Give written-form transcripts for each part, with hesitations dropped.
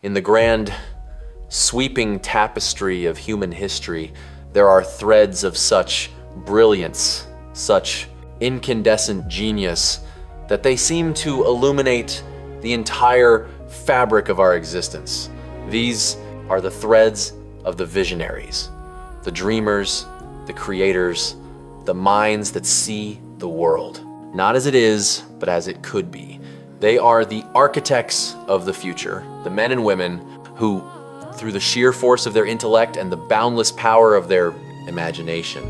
In the grand, sweeping tapestry of human history, there are threads of such brilliance, such incandescent genius, that they seem to illuminate the entire fabric of our existence. These are the threads of the visionaries, the dreamers, the creators, the minds that see the world, not as it is, but as it could be. They are the architects of the future, the men and women who, through the sheer force of their intellect and the boundless power of their imagination,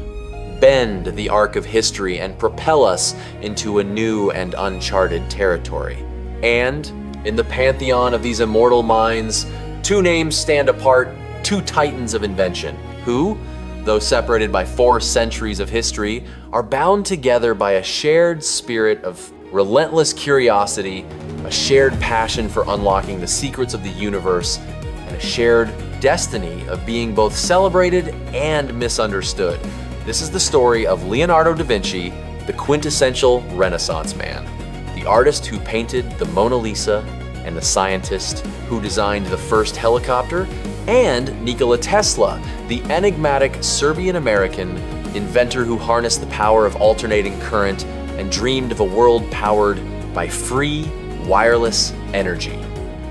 bend the arc of history and propel us into a new and uncharted territory. And in the pantheon of these immortal minds, two names stand apart, two titans of invention, who, though separated by 4 centuries of history, are bound together by a shared spirit of relentless curiosity, a shared passion for unlocking the secrets of the universe, and a shared destiny of being both celebrated and misunderstood. This is the story of Leonardo da Vinci, the quintessential Renaissance man, the artist who painted the Mona Lisa, and the scientist who designed the first helicopter, and Nikola Tesla, the enigmatic Serbian-American inventor who harnessed the power of alternating current and dreamed of a world powered by free, wireless energy.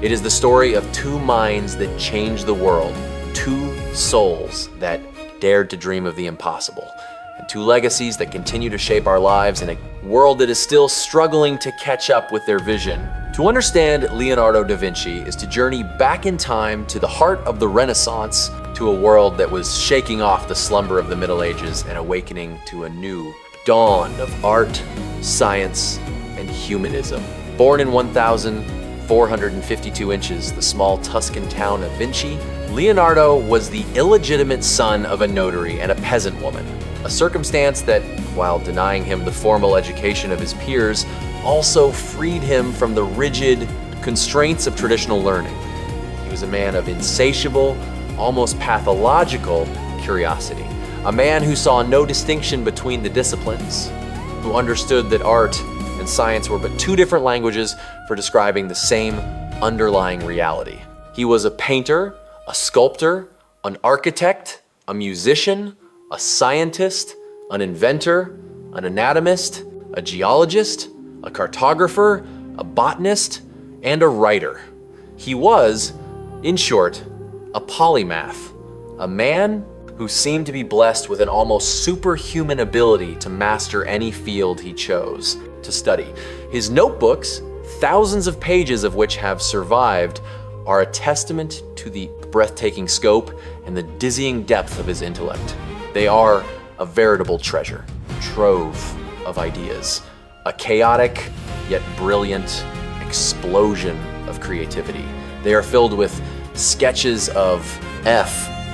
It is the story of two minds that changed the world, two souls that dared to dream of the impossible, and two legacies that continue to shape our lives in a world that is still struggling to catch up with their vision. To understand Leonardo da Vinci is to journey back in time to the heart of the Renaissance, to a world that was shaking off the slumber of the Middle Ages and awakening to a new dawn of art, science, and humanism. Born in 1,452 inches, the small Tuscan town of Vinci, Leonardo was the illegitimate son of a notary and a peasant woman, a circumstance that, while denying him the formal education of his peers, also freed him from the rigid constraints of traditional learning. He was a man of insatiable, almost pathological curiosity, a man who saw no distinction between the disciplines, who understood that art and science were but two different languages for describing the same underlying reality. He was a painter, a sculptor, an architect, a musician, a scientist, an inventor, an anatomist, a geologist, a cartographer, a botanist, and a writer. He was, in short, a polymath, a man who seemed to be blessed with an almost superhuman ability to master any field he chose to study. His notebooks, thousands of pages of which have survived, are a testament to the breathtaking scope and the dizzying depth of his intellect. They are a veritable treasure trove of ideas, a chaotic yet brilliant explosion of creativity. They are filled with sketches of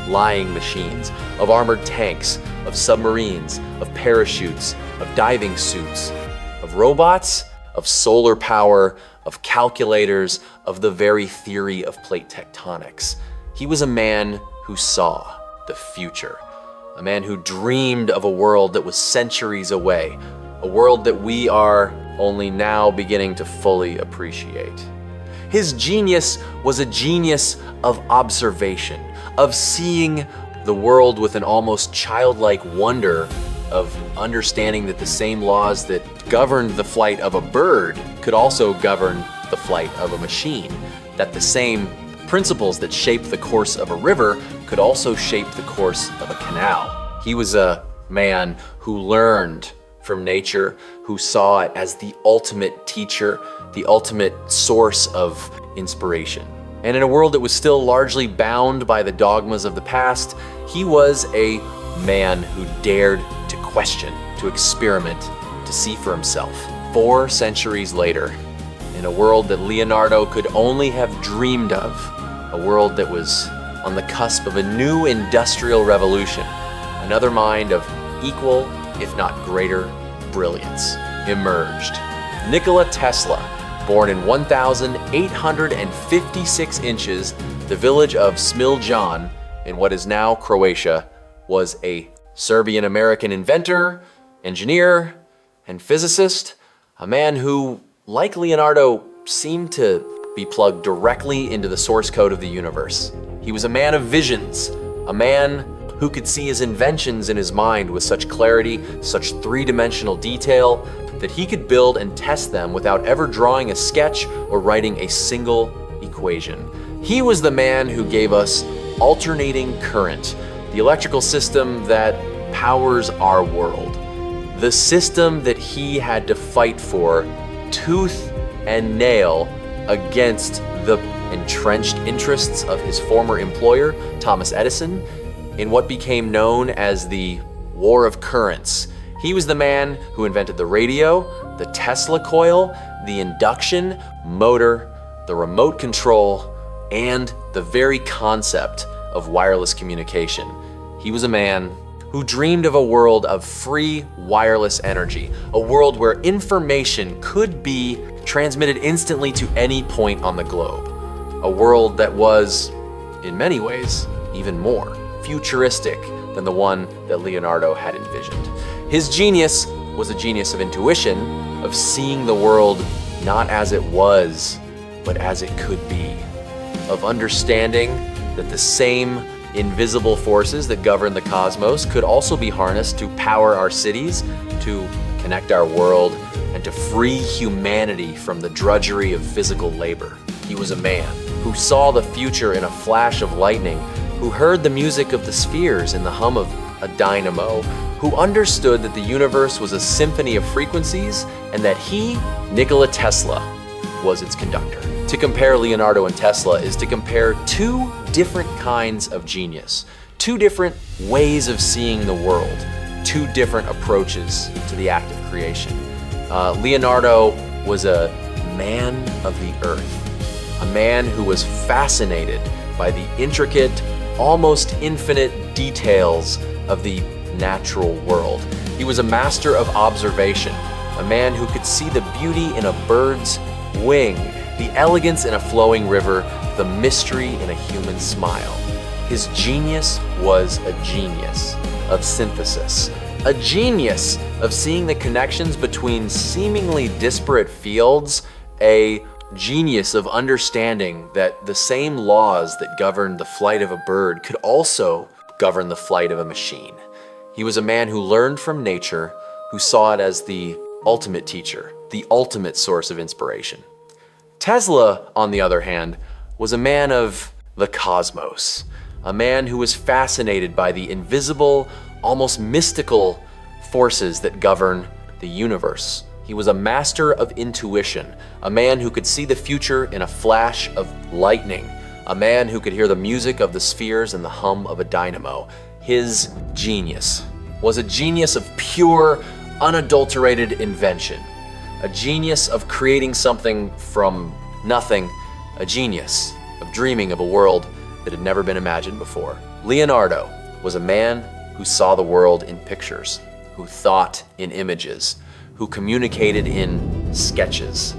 flying machines, of armored tanks, of submarines, of parachutes, of diving suits, of robots, of solar power, of calculators, of the very theory of plate tectonics. He was a man who saw the future, a man who dreamed of a world that was centuries away, a world that we are only now beginning to fully appreciate. His genius was a genius of observation, of seeing the world with an almost childlike wonder, of understanding that the same laws that governed the flight of a bird could also govern the flight of a machine, that the same principles that shape the course of a river could also shape the course of a canal. He was a man who learned from nature, who saw it as the ultimate teacher, the ultimate source of inspiration. And in a world that was still largely bound by the dogmas of the past, he was a man who dared to question, to experiment, to see for himself. 4 centuries later, in a world that Leonardo could only have dreamed of, a world that was on the cusp of a new industrial revolution, another mind of equal, if not greater, brilliance emerged. Nikola Tesla, born in 1,856 inches, the village of Smiljan in what is now Croatia, was a Serbian-American inventor, engineer, and physicist, a man who, like Leonardo, seemed to be plugged directly into the source code of the universe. He was a man of visions, a man who could see his inventions in his mind with such clarity, such three-dimensional detail, that he could build and test them without ever drawing a sketch or writing a single equation. He was the man who gave us alternating current, the electrical system that powers our world. The system that he had to fight for tooth and nail against the entrenched interests of his former employer, Thomas Edison, in what became known as the War of Currents. He was the man who invented the radio, the Tesla coil, the induction motor, the remote control, and the very concept of wireless communication. He was a man who dreamed of a world of free wireless energy, a world where information could be transmitted instantly to any point on the globe, a world that was, in many ways, even more futuristic than the one that Leonardo had envisioned. His genius was a genius of intuition, of seeing the world not as it was, but as it could be, of understanding that the same invisible forces that govern the cosmos could also be harnessed to power our cities, to connect our world, and to free humanity from the drudgery of physical labor. He was a man who saw the future in a flash of lightning, who heard the music of the spheres in the hum of a dynamo, who understood that the universe was a symphony of frequencies and that he, Nikola Tesla, was its conductor. To compare Leonardo and Tesla is to compare two different kinds of genius, two different ways of seeing the world, two different approaches to the act of creation. Leonardo was a man of the earth, a man who was fascinated by the intricate, almost infinite details of the natural world. He was a master of observation, a man who could see the beauty in a bird's wing, the elegance in a flowing river, the mystery in a human smile. His genius was a genius of synthesis, a genius of seeing the connections between seemingly disparate fields, a genius of understanding that the same laws that govern the flight of a bird could also govern the flight of a machine. He was a man who learned from nature, who saw it as the ultimate teacher, the ultimate source of inspiration. Tesla, on the other hand, was a man of the cosmos, a man who was fascinated by the invisible, almost mystical forces that govern the universe. He was a master of intuition, a man who could see the future in a flash of lightning, a man who could hear the music of the spheres and the hum of a dynamo. His genius was a genius of pure, unadulterated invention, a genius of creating something from nothing, a genius of dreaming of a world that had never been imagined before. Leonardo was a man who saw the world in pictures, who thought in images, who communicated in sketches.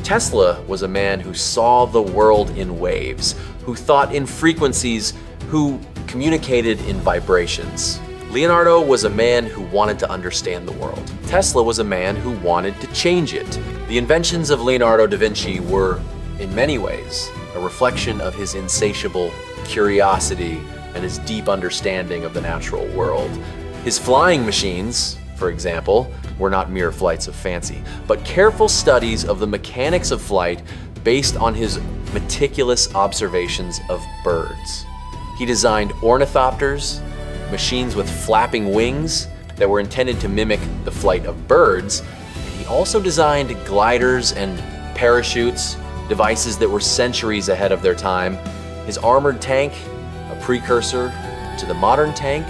Tesla was a man who saw the world in waves, who thought in frequencies, who communicated in vibrations. Leonardo was a man who wanted to understand the world. Tesla was a man who wanted to change it. The inventions of Leonardo da Vinci were, in many ways, a reflection of his insatiable curiosity and his deep understanding of the natural world. His flying machines, for example, were not mere flights of fancy, but careful studies of the mechanics of flight based on his meticulous observations of birds. He designed ornithopters, machines with flapping wings that were intended to mimic the flight of birds, and he also designed gliders and parachutes, devices that were centuries ahead of their time. His armored tank, a precursor to the modern tank,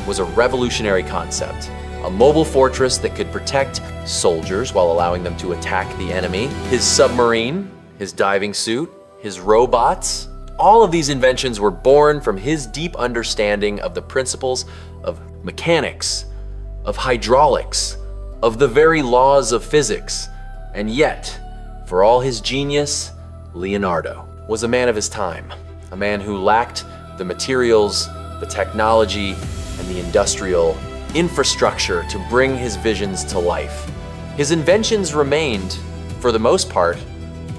was a revolutionary concept. A mobile fortress that could protect soldiers while allowing them to attack the enemy. His submarine, his diving suit, his robots. All of these inventions were born from his deep understanding of the principles of mechanics, of hydraulics, of the very laws of physics. And yet, for all his genius, Leonardo was a man of his time, a man who lacked the materials, the technology, and the industrial infrastructure to bring his visions to life. His inventions remained, for the most part,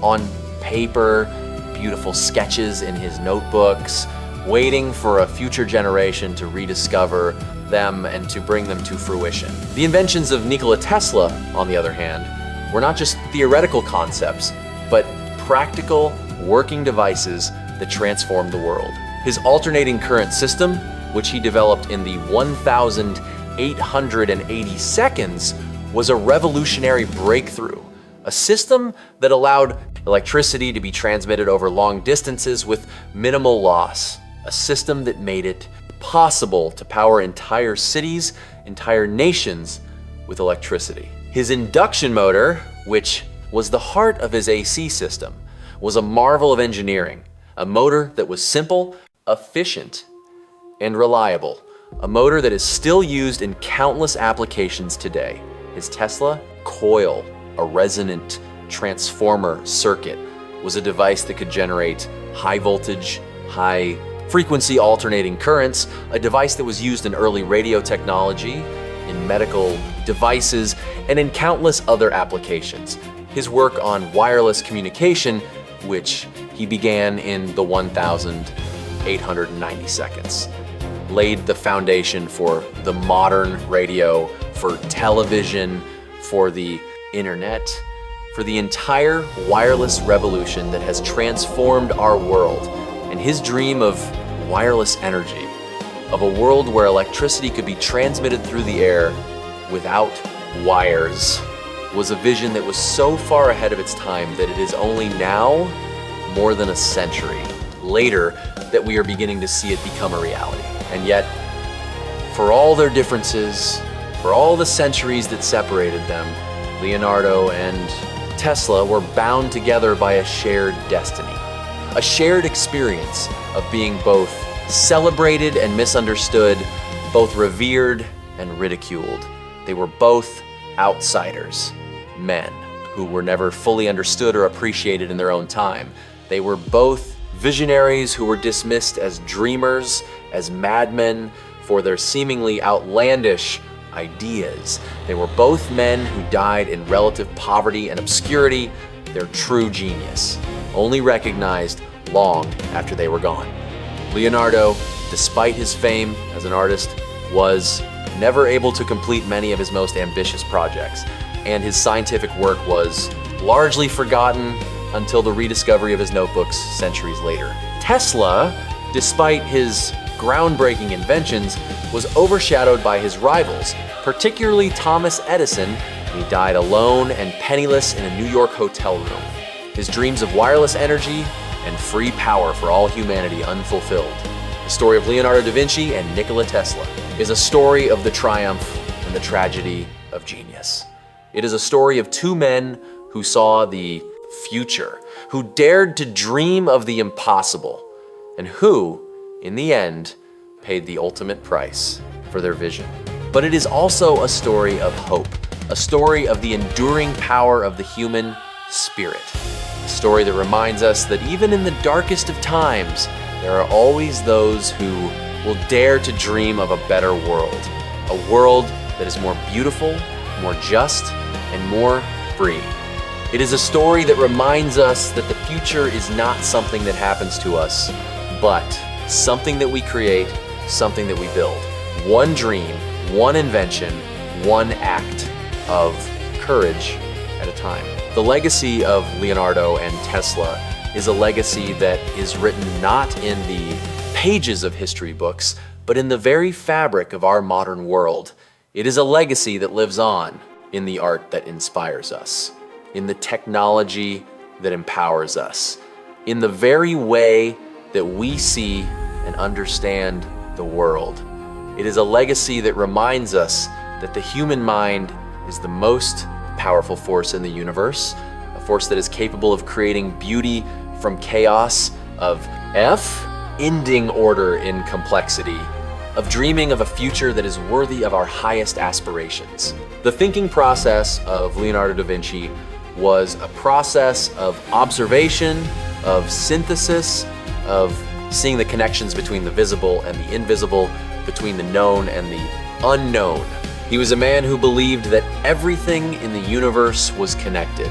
on paper, beautiful sketches in his notebooks, waiting for a future generation to rediscover them and to bring them to fruition. The inventions of Nikola Tesla, on the other hand, were not just theoretical concepts, but practical, working devices that transformed the world. His alternating current system, which he developed in the 1,880 seconds, was a revolutionary breakthrough. A system that allowed electricity to be transmitted over long distances with minimal loss. A system that made it possible to power entire cities, entire nations with electricity. His induction motor, which was the heart of his AC system, was a marvel of engineering. A motor that was simple, efficient, and reliable. A motor that is still used in countless applications today. His Tesla coil, a resonant transformer circuit, was a device that could generate high voltage, high frequency alternating currents, a device that was used in early radio technology, in medical devices, and in countless other applications. His work on wireless communication, which he began in the 1,890 seconds, laid the foundation for the modern radio, for television, for the internet, for the entire wireless revolution that has transformed our world. And his dream of wireless energy, of a world where electricity could be transmitted through the air without wires, was a vision that was so far ahead of its time that it is only now, more than a century later, that we are beginning to see it become a reality. And yet, for all their differences, for all the centuries that separated them, Leonardo and Tesla were bound together by a shared destiny, a shared experience of being both celebrated and misunderstood, both revered and ridiculed. They were both outsiders, men who were never fully understood or appreciated in their own time. They were both visionaries who were dismissed as dreamers, as madmen for their seemingly outlandish ideas. They were both men who died in relative poverty and obscurity, their true genius, only recognized long after they were gone. Leonardo, despite his fame as an artist, was never able to complete many of his most ambitious projects, and his scientific work was largely forgotten until the rediscovery of his notebooks centuries later. Tesla, despite his groundbreaking inventions, was overshadowed by his rivals, particularly Thomas Edison. He died alone and penniless in a New York hotel room, his dreams of wireless energy and free power for all humanity unfulfilled. The story of Leonardo da Vinci and Nikola Tesla is a story of the triumph and the tragedy of genius. It is a story of two men who saw the future, who dared to dream of the impossible, and who, in the end, paid the ultimate price for their vision. But it is also a story of hope, a story of the enduring power of the human spirit, a story that reminds us that even in the darkest of times, there are always those who will dare to dream of a better world, a world that is more beautiful, more just, and more free. It is a story that reminds us that the future is not something that happens to us, but something that we create, something that we build. One dream, one invention, one act of courage at a time. The legacy of Leonardo and Tesla is a legacy that is written not in the pages of history books, but in the very fabric of our modern world. It is a legacy that lives on in the art that inspires us, in the technology that empowers us, in the very way that we see and understand the world. It is a legacy that reminds us that the human mind is the most powerful force in the universe, a force that is capable of creating beauty from chaos, of ending order in complexity, of dreaming of a future that is worthy of our highest aspirations. The thinking process of Leonardo da Vinci was a process of observation, of synthesis, of seeing the connections between the visible and the invisible, between the known and the unknown. He was a man who believed that everything in the universe was connected,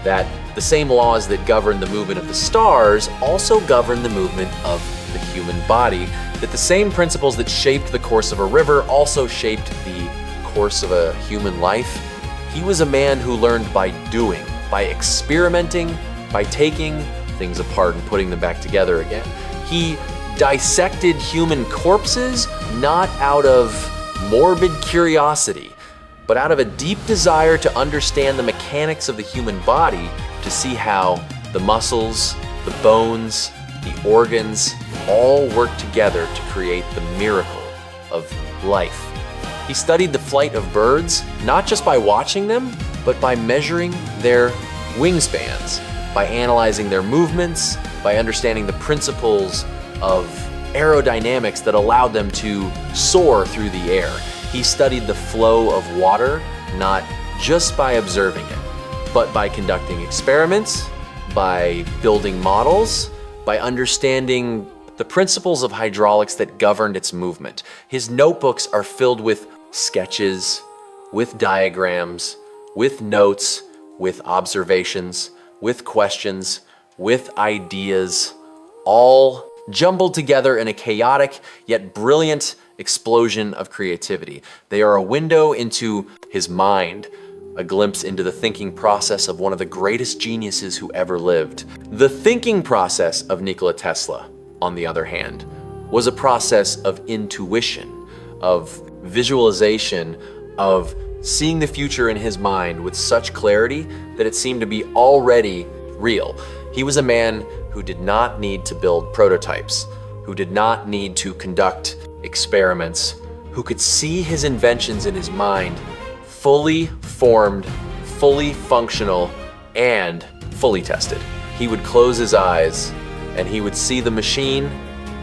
that the same laws that govern the movement of the stars also govern the movement of the human body, that the same principles that shaped the course of a river also shaped the course of a human life. He was a man who learned by doing, by experimenting, by taking things apart and putting them back together again. He dissected human corpses not out of morbid curiosity, but out of a deep desire to understand the mechanics of the human body, to see how the muscles, the bones, the organs all work together to create the miracle of life. He studied the flight of birds, not just by watching them, but by measuring their wingspans, by analyzing their movements, by understanding the principles of aerodynamics that allowed them to soar through the air. He studied the flow of water, not just by observing it, but by conducting experiments, by building models, by understanding the principles of hydraulics that governed its movement. His notebooks are filled with sketches, with diagrams, with notes, with observations, with questions, with ideas, all jumbled together in a chaotic yet brilliant explosion of creativity. They are a window into his mind, a glimpse into the thinking process of one of the greatest geniuses who ever lived. The thinking process of Nikola Tesla, on the other hand, was a process of intuition, of visualization, of seeing the future in his mind with such clarity that it seemed to be already real. He was a man who did not need to build prototypes, who did not need to conduct experiments, who could see his inventions in his mind fully formed, fully functional, and fully tested. He would close his eyes and he would see the machine,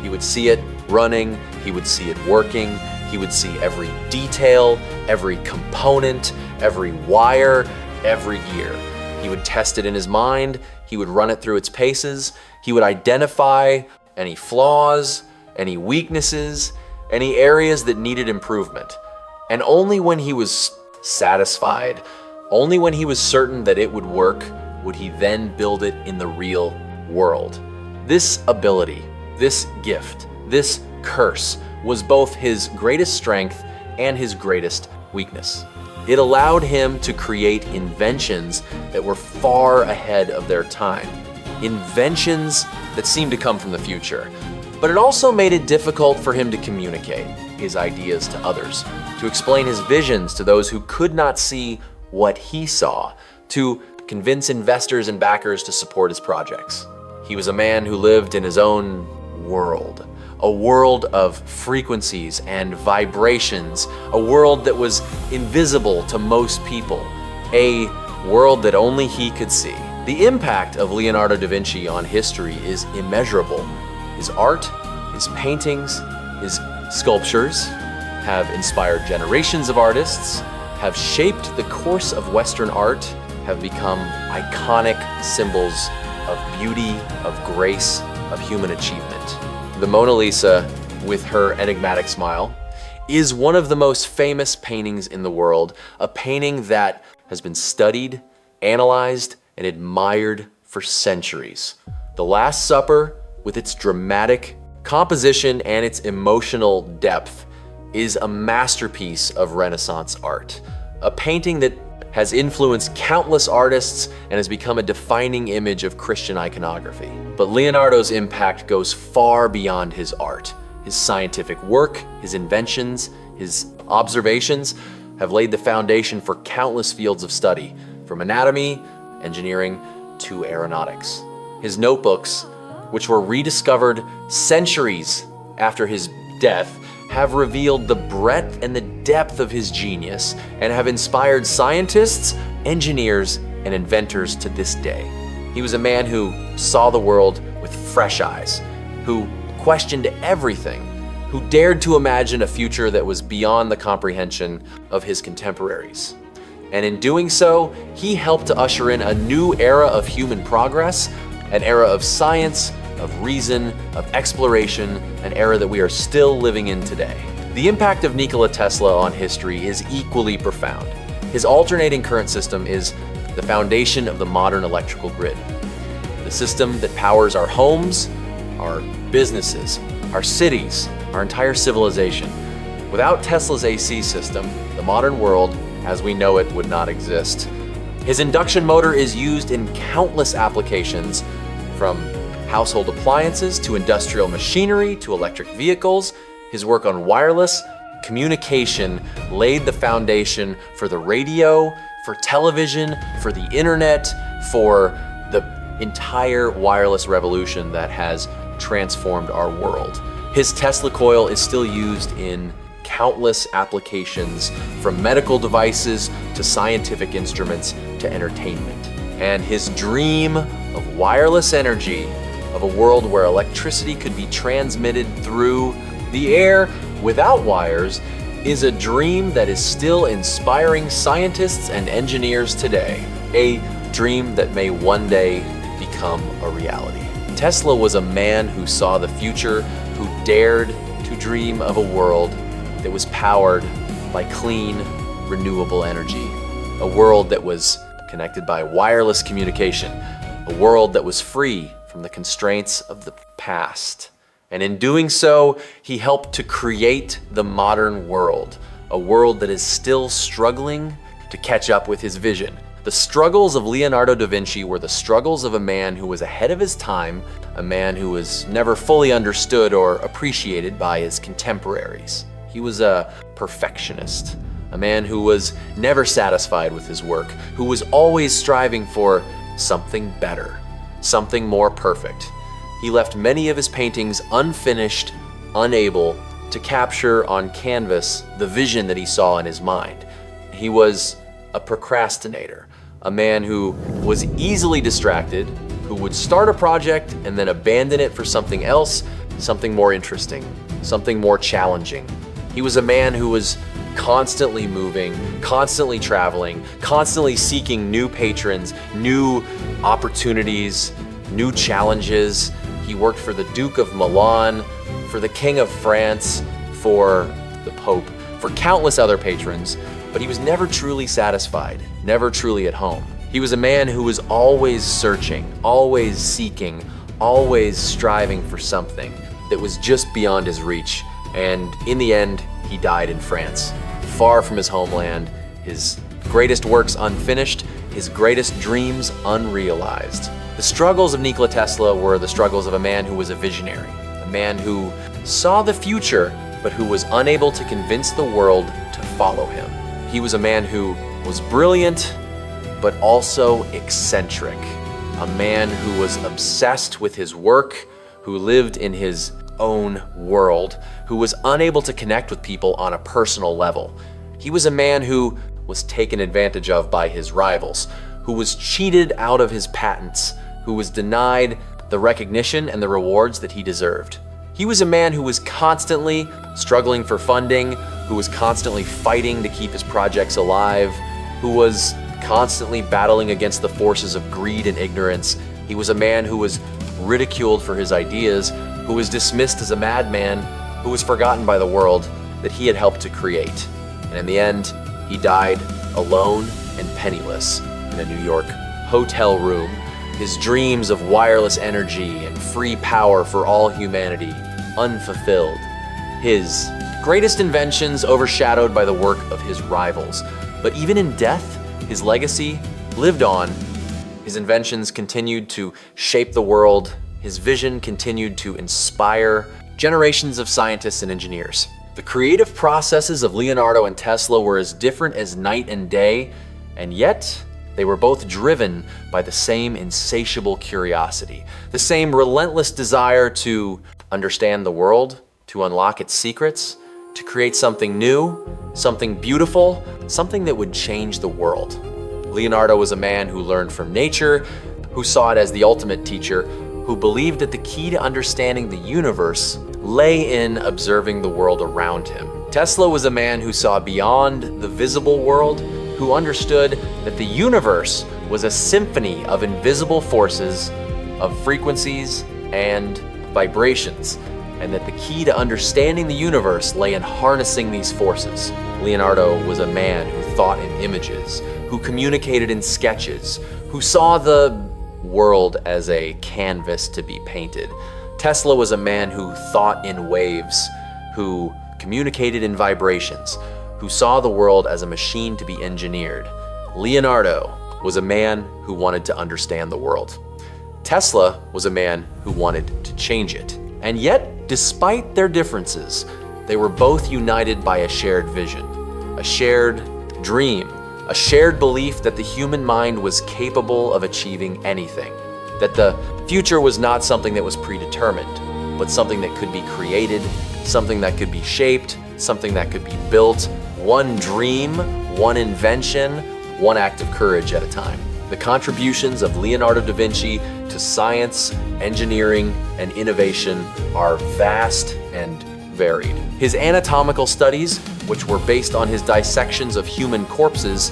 he would see it running, he would see it working, he would see every detail, every component, every wire, every gear. He would test it in his mind, he would run it through its paces, he would identify any flaws, any weaknesses, any areas that needed improvement. And only when he was satisfied, only when he was certain that it would work, would he then build it in the real world. This ability, this gift, this curse was both his greatest strength and his greatest weakness. It allowed him to create inventions that were far ahead of their time, inventions that seemed to come from the future. But it also made it difficult for him to communicate his ideas to others, to explain his visions to those who could not see what he saw, to convince investors and backers to support his projects. He was a man who lived in his own world, a world of frequencies and vibrations, a world that was invisible to most people, a world that only he could see. The impact of Leonardo da Vinci on history is immeasurable. His art, his paintings, his sculptures have inspired generations of artists, have shaped the course of Western art, have become iconic symbols of beauty, of grace, of human achievement. The Mona Lisa, with her enigmatic smile, is one of the most famous paintings in the world, a painting that has been studied, analyzed, and admired for centuries. The Last Supper, with its dramatic composition and its emotional depth, is a masterpiece of Renaissance art. A painting that has influenced countless artists and has become a defining image of Christian iconography. But Leonardo's impact goes far beyond his art. His scientific work, his inventions, his observations have laid the foundation for countless fields of study, from anatomy, engineering, to aeronautics. His notebooks, which were rediscovered centuries after his death, have revealed the breadth and the depth of his genius and have inspired scientists, engineers, and inventors to this day. He was a man who saw the world with fresh eyes, who questioned everything, who dared to imagine a future that was beyond the comprehension of his contemporaries. And in doing so, he helped to usher in a new era of human progress, an era of science, of reason, of exploration, an era that we are still living in today. The impact of Nikola Tesla on history is equally profound. His alternating current system is the foundation of the modern electrical grid. The system that powers our homes, our businesses, our cities, our entire civilization. Without Tesla's AC system, the modern world, as we know it, would not exist. His induction motor is used in countless applications, from household appliances to industrial machinery to electric vehicles. His work on wireless communication laid the foundation for the radio, for television, for the internet, for the entire wireless revolution that has transformed our world. His Tesla coil is still used in countless applications, from medical devices to scientific instruments to entertainment. And his dream of wireless energy, of a world where electricity could be transmitted through the air without wires, is a dream that is still inspiring scientists and engineers today. A dream that may one day become a reality. Tesla was a man who saw the future, who dared to dream of a world that was powered by clean, renewable energy. A world that was connected by wireless communication. A world that was free from the constraints of the past. And in doing so, he helped to create the modern world, a world that is still struggling to catch up with his vision. The struggles of Leonardo da Vinci were the struggles of a man who was ahead of his time, a man who was never fully understood or appreciated by his contemporaries. He was a perfectionist, a man who was never satisfied with his work, who was always striving for something better, something more perfect. He left many of his paintings unfinished, unable to capture on canvas the vision that he saw in his mind. He was a procrastinator, a man who was easily distracted, who would start a project and then abandon it for something else, something more interesting, something more challenging. He was a man who was constantly moving, constantly traveling, constantly seeking new patrons, new opportunities, new challenges. He worked for the Duke of Milan, for the King of France, for the Pope, for countless other patrons, but he was never truly satisfied, never truly at home. He was a man who was always searching, always seeking, always striving for something that was just beyond his reach. And in the end, he died in France, far from his homeland, his greatest works unfinished, his greatest dreams unrealized. The struggles of Nikola Tesla were the struggles of a man who was a visionary, a man who saw the future, but who was unable to convince the world to follow him. He was a man who was brilliant, but also eccentric, a man who was obsessed with his work, who lived in his own world, who was unable to connect with people on a personal level. He was a man who was taken advantage of by his rivals, who was cheated out of his patents, who was denied the recognition and the rewards that he deserved. He was a man who was constantly struggling for funding, who was constantly fighting to keep his projects alive, who was constantly battling against the forces of greed and ignorance. He was a man who was ridiculed for his ideas, who was dismissed as a madman, who was forgotten by the world that he had helped to create. And in the end, he died alone and penniless in a New York hotel room, his dreams of wireless energy and free power for all humanity unfulfilled. His greatest inventions overshadowed by the work of his rivals. But even in death, his legacy lived on. His inventions continued to shape the world. His vision continued to inspire generations of scientists and engineers. The creative processes of Leonardo and Tesla were as different as night and day, and yet they were both driven by the same insatiable curiosity, the same relentless desire to understand the world, to unlock its secrets, to create something new, something beautiful, something that would change the world. Leonardo was a man who learned from nature, who saw it as the ultimate teacher, who believed that the key to understanding the universe lay in observing the world around him. Tesla was a man who saw beyond the visible world, who understood that the universe was a symphony of invisible forces, of frequencies and vibrations, and that the key to understanding the universe lay in harnessing these forces. Leonardo was a man who thought in images, who communicated in sketches, who saw the world as a canvas to be painted. Tesla was a man who thought in waves, who communicated in vibrations, who saw the world as a machine to be engineered. Leonardo was a man who wanted to understand the world. Tesla was a man who wanted to change it. And yet, despite their differences, they were both united by a shared vision, a shared dream, a shared belief that the human mind was capable of achieving anything, that the future was not something that was predetermined, but something that could be created, something that could be shaped, something that could be built, one dream, one invention, one act of courage at a time. The contributions of Leonardo da Vinci to science, engineering, and innovation are vast and varied. His anatomical studies, which were based on his dissections of human corpses,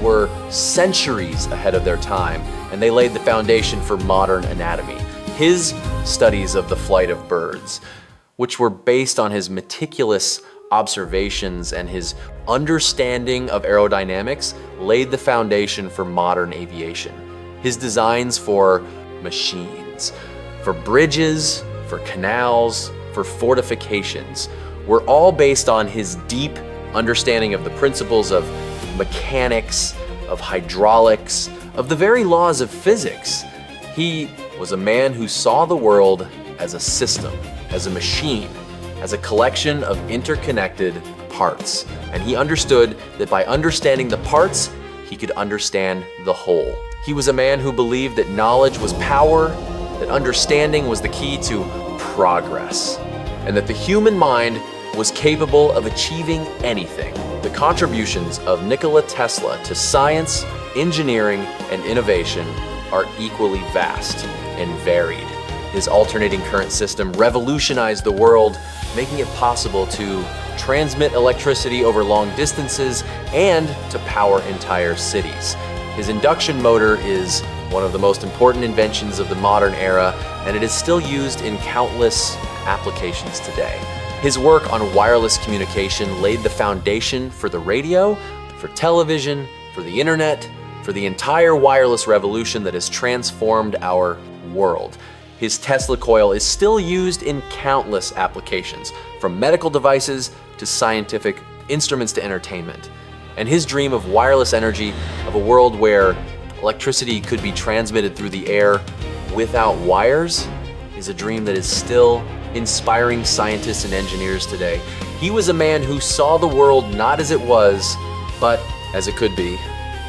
were centuries ahead of their time, and they laid the foundation for modern anatomy. His studies of the flight of birds, which were based on his meticulous observations and his understanding of aerodynamics, laid the foundation for modern aviation. His designs for machines, for bridges, for canals, for fortifications, were all based on his deep understanding of the principles of mechanics, of hydraulics, of the very laws of physics. He was a man who saw the world as a system, as a machine, as a collection of interconnected parts. And he understood that by understanding the parts, he could understand the whole. He was a man who believed that knowledge was power, that understanding was the key to progress, and that the human mind was capable of achieving anything. The contributions of Nikola Tesla to science, engineering, and innovation are equally vast and varied. His alternating current system revolutionized the world, making it possible to transmit electricity over long distances and to power entire cities. His induction motor is one of the most important inventions of the modern era, and it is still used in countless applications today. His work on wireless communication laid the foundation for the radio, for television, for the internet, for the entire wireless revolution that has transformed our world. His Tesla coil is still used in countless applications, from medical devices to scientific instruments to entertainment. And his dream of wireless energy, of a world where electricity could be transmitted through the air without wires, is a dream that is still inspiring scientists and engineers today. He was a man who saw the world not as it was, but as it could be.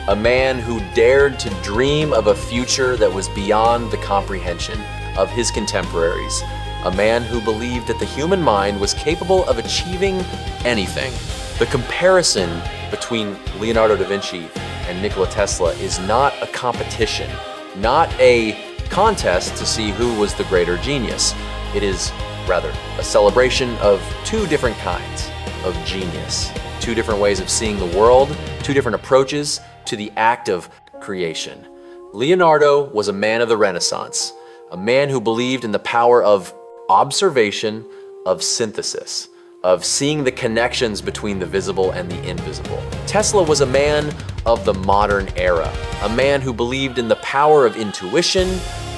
A man who dared to dream of a future that was beyond the comprehension of his contemporaries. A man who believed that the human mind was capable of achieving anything. The comparison between Leonardo da Vinci and Nikola Tesla is not a competition, not a contest to see who was the greater genius. It is rather a celebration of two different kinds of genius, two different ways of seeing the world, two different approaches to the act of creation. Leonardo was a man of the Renaissance, a man who believed in the power of observation, of synthesis, of seeing the connections between the visible and the invisible. Tesla was a man of the modern era, a man who believed in the power of intuition,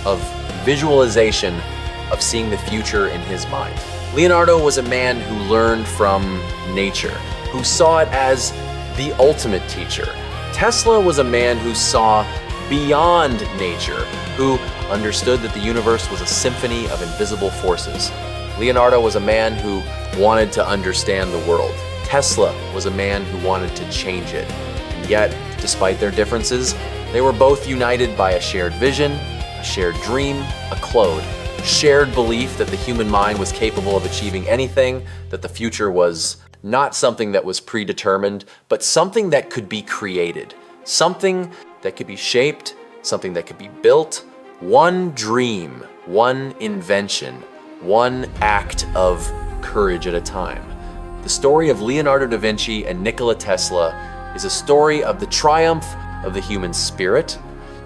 of visualization, of seeing the future in his mind. Leonardo was a man who learned from nature, who saw it as the ultimate teacher. Tesla was a man who saw beyond nature, who understood that the universe was a symphony of invisible forces. Leonardo was a man who wanted to understand the world. Tesla was a man who wanted to change it. And yet, despite their differences, they were both united by a shared vision, a shared dream, a code, shared belief that the human mind was capable of achieving anything, that the future was not something that was predetermined, but something that could be created, something that could be shaped, something that could be built, one dream, one invention, one act of courage at a time. The story of Leonardo da Vinci and Nikola Tesla is a story of the triumph of the human spirit,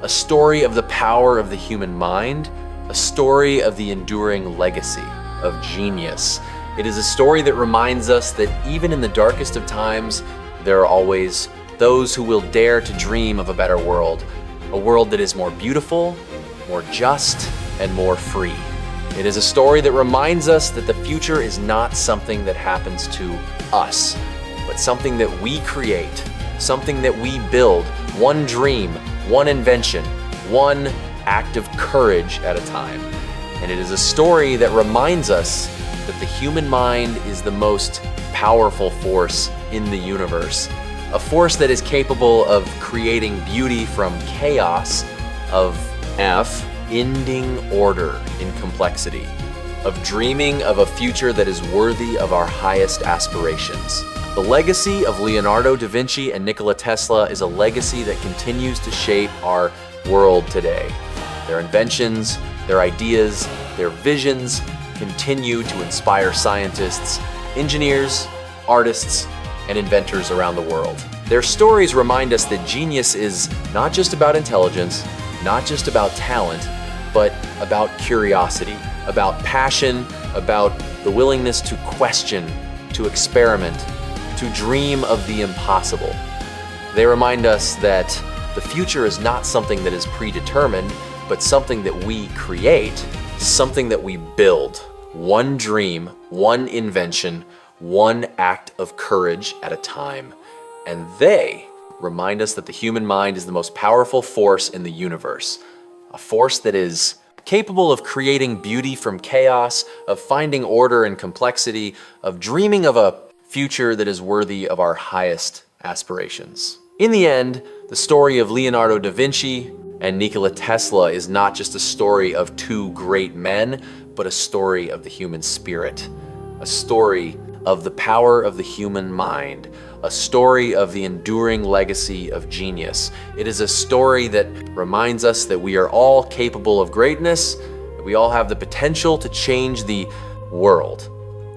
a story of the power of the human mind, a story of the enduring legacy of genius. It is a story that reminds us that even in the darkest of times, there are always those who will dare to dream of a better world, a world that is more beautiful, more just, and more free. It is a story that reminds us that the future is not something that happens to us, but something that we create, something that we build, one dream, one invention, one act of courage at a time. And it is a story that reminds us that the human mind is the most powerful force in the universe, a force that is capable of creating beauty from chaos, of ending order in complexity, of dreaming of a future that is worthy of our highest aspirations. The legacy of Leonardo da Vinci and Nikola Tesla is a legacy that continues to shape our world today. Their inventions, their ideas, their visions continue to inspire scientists, engineers, artists, and inventors around the world. Their stories remind us that genius is not just about intelligence, not just about talent, but about curiosity, about passion, about the willingness to question, to experiment, to dream of the impossible. They remind us that the future is not something that is predetermined, but something that we create, something that we build. One dream, one invention, one act of courage at a time. And they remind us that the human mind is the most powerful force in the universe, a force that is capable of creating beauty from chaos, of finding order in complexity, of dreaming of a future that is worthy of our highest aspirations. In the end, the story of Leonardo da Vinci and Nikola Tesla is not just a story of two great men, but a story of the human spirit, a story of the power of the human mind, a story of the enduring legacy of genius. It is a story that reminds us that we are all capable of greatness, that we all have the potential to change the world,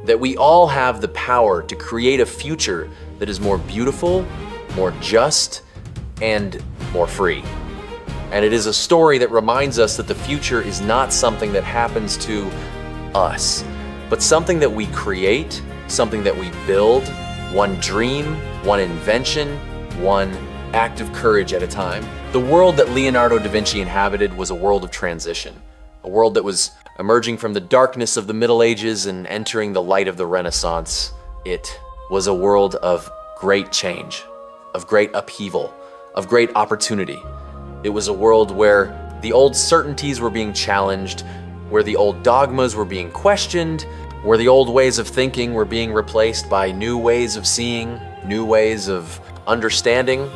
that we all have the power to create a future that is more beautiful, more just, and more free. And it is a story that reminds us that the future is not something that happens to us, but something that we create, something that we build, one dream, one invention, one act of courage at a time. The world that Leonardo da Vinci inhabited was a world of transition, a world that was emerging from the darkness of the Middle Ages and entering the light of the Renaissance. It was a world of great change, of great upheaval, of great opportunity. It was a world where the old certainties were being challenged, where the old dogmas were being questioned, where the old ways of thinking were being replaced by new ways of seeing, new ways of understanding,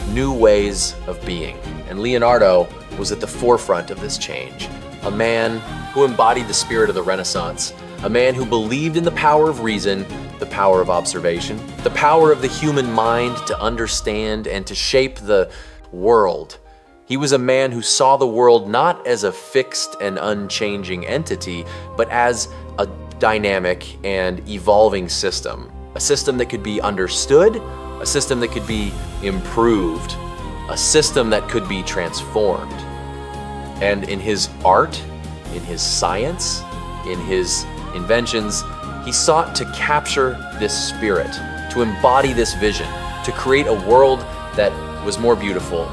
new ways of being. And Leonardo was at the forefront of this change, a man who embodied the spirit of the Renaissance, a man who believed in the power of reason, the power of observation, the power of the human mind to understand and to shape the world. He was a man who saw the world not as a fixed and unchanging entity, but as a dynamic and evolving system. A system that could be understood, a system that could be improved, a system that could be transformed. And in his art, in his science, in his inventions, he sought to capture this spirit, to embody this vision, to create a world that was more beautiful,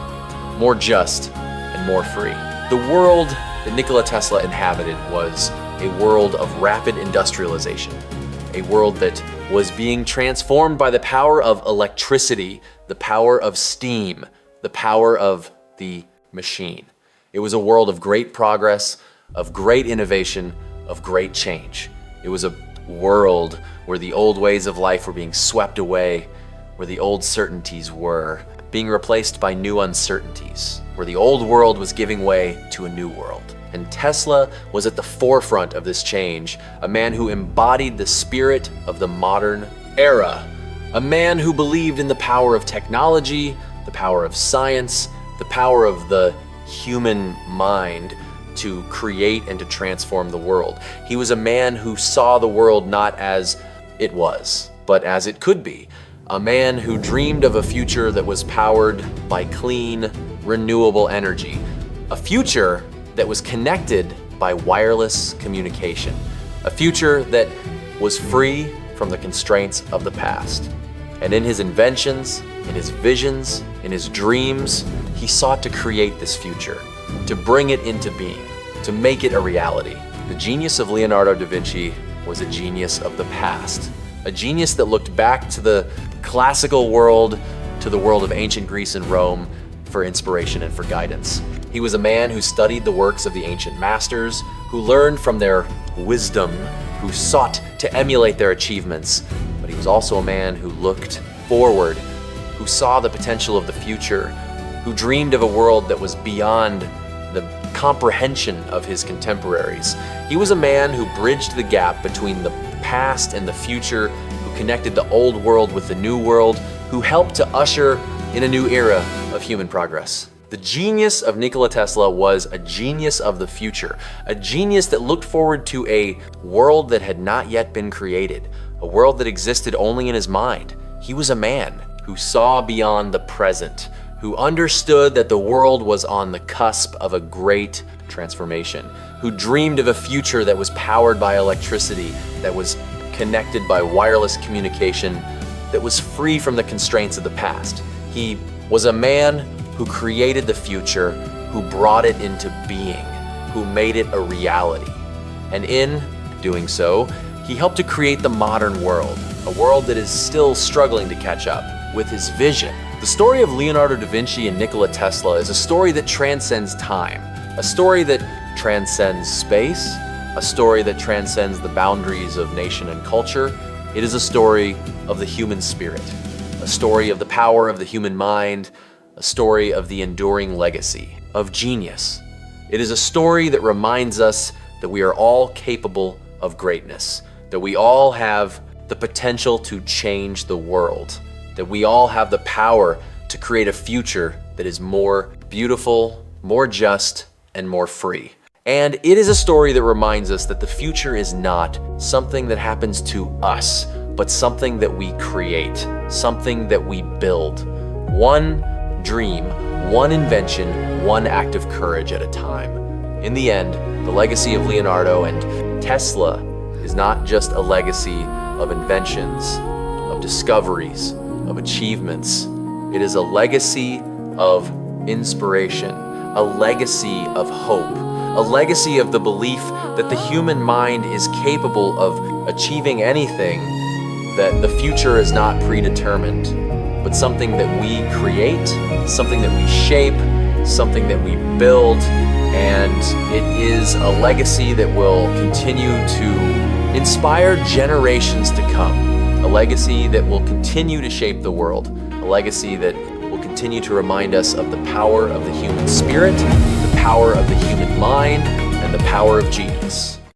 more just, and more free. The world that Nikola Tesla inhabited was a world of rapid industrialization, a world that was being transformed by the power of electricity, the power of steam, the power of the machine. It was a world of great progress, of great innovation, of great change. It was a world where the old ways of life were being swept away, where the old certainties were being replaced by new uncertainties, where the old world was giving way to a new world. And Tesla was at the forefront of this change, a man who embodied the spirit of the modern era, a man who believed in the power of technology, the power of science, the power of the human mind to create and to transform the world. He was a man who saw the world not as it was, but as it could be. A man who dreamed of a future that was powered by clean, renewable energy. A future that was connected by wireless communication. A future that was free from the constraints of the past. And in his inventions, in his visions, in his dreams, he sought to create this future, to bring it into being, to make it a reality. The genius of Leonardo da Vinci was a genius of the past, a genius that looked back to the classical world, to the world of ancient Greece and Rome for inspiration and for guidance. He was a man who studied the works of the ancient masters, who learned from their wisdom, who sought to emulate their achievements. But he was also a man who looked forward, who saw the potential of the future, who dreamed of a world that was beyond the comprehension of his contemporaries. He was a man who bridged the gap between the past and the future, who connected the old world with the new world, who helped to usher in a new era of human progress. The genius of Nikola Tesla was a genius of the future, a genius that looked forward to a world that had not yet been created, a world that existed only in his mind. He was a man who saw beyond the present, who understood that the world was on the cusp of a great transformation, who dreamed of a future that was powered by electricity, that was connected by wireless communication, that was free from the constraints of the past. He was a man who created the future, who brought it into being, who made it a reality. And in doing so, he helped to create the modern world, a world that is still struggling to catch up with his vision. The story of Leonardo da Vinci and Nikola Tesla is a story that transcends time, a story that transcends space, a story that transcends the boundaries of nation and culture. It is a story of the human spirit, a story of the power of the human mind, a story of the enduring legacy of genius. It is a story that reminds us that we are all capable of greatness, that we all have the potential to change the world, that we all have the power to create a future that is more beautiful, more just, and more free. And it is a story that reminds us that the future is not something that happens to us, but something that we create, something that we build. One dream, one invention, one act of courage at a time. In the end, the legacy of Leonardo and Tesla is not just a legacy of inventions, of discoveries, of achievements. It is a legacy of inspiration, a legacy of hope, a legacy of the belief that the human mind is capable of achieving anything, that the future is not predetermined, but something that we create, something that we shape, something that we build, and it is a legacy that will continue to inspire generations to come, a legacy that will continue to shape the world, a legacy that will continue to remind us of the power of the human spirit, the power of the human mind, and the power of genius.